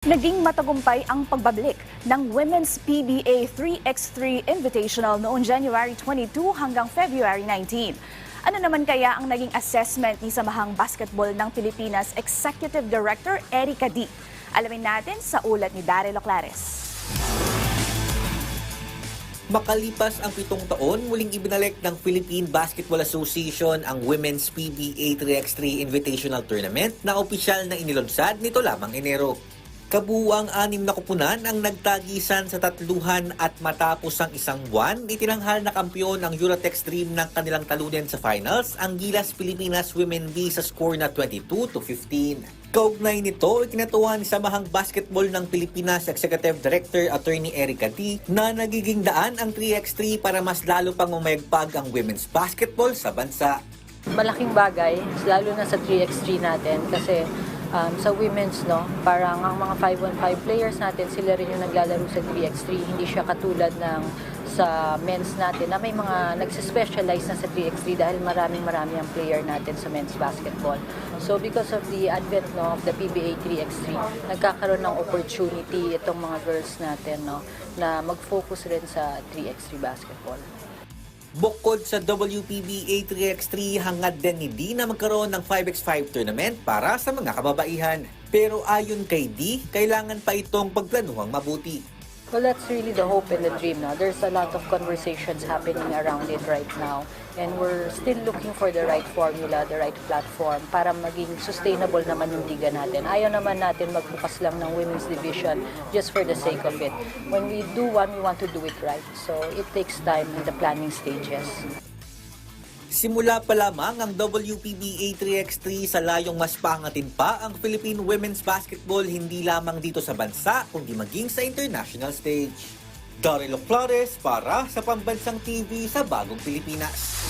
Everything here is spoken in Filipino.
Naging matagumpay ang pagbabalik ng Women's PBA 3x3 Invitational noong January 22 hanggang February 19. Ano naman kaya ang naging assessment ni Samahang Basketball ng Pilipinas Executive Director Erica D? Alamin natin sa ulat ni Daryl Oclares. Makalipas ang 7 taon, muling ibinalik ng Philippine Basketball Association ang Women's PBA 3x3 Invitational Tournament na opisyal na inilunsad nito lamang Enero. Kabuuang 6 na kupunan ang nagtagisan sa tatluhan at matapos ang isang buwan, itinanghal na kampiyon ang Eurotex Dream ng kanilang talunin sa finals, ang Gilas Pilipinas Women B sa score na 22-15. Kaugnay nito, ikinatuwa ni Samahang Basketball ng Pilipinas Executive Director Attorney Erica D na nagiging daan ang 3x3 para mas lalo pang umayagpag ang women's basketball sa bansa. Malaking bagay, lalo na sa 3x3 natin kasi sa women's, parang ang mga 5-on-5 players natin, sila rin yung naglalaro sa 3x3. Hindi siya katulad ng sa men's natin na may mga nagsispecialize na sa 3x3 dahil marami ang player natin sa men's basketball. So because of the advent of the PBA 3x3, nagkakaroon ng opportunity itong mga girls natin na mag-focus rin sa 3x3 basketball. Bukod sa WPBA 3x3, hangad din ni D na magkaroon ng 5x5 tournament para sa mga kababaihan. Pero ayon kay D, kailangan pa itong pagplanuhang mabuti. Well, that's really the hope and the dream. There's a lot of conversations happening around it right now. And we're still looking for the right formula, the right platform para maging sustainable naman yung liga natin. Ayaw naman natin magbukas lang ng women's division just for the sake of it. When we do one, we want to do it right. So it takes time in the planning stages. Simula pa lamang ang WPBA 3x3 sa layong mas paangatin pa ang Philippine Women's Basketball hindi lamang dito sa bansa kundi maging sa international stage. Daryl Oclares para sa Pambansang TV sa Bagong Pilipinas.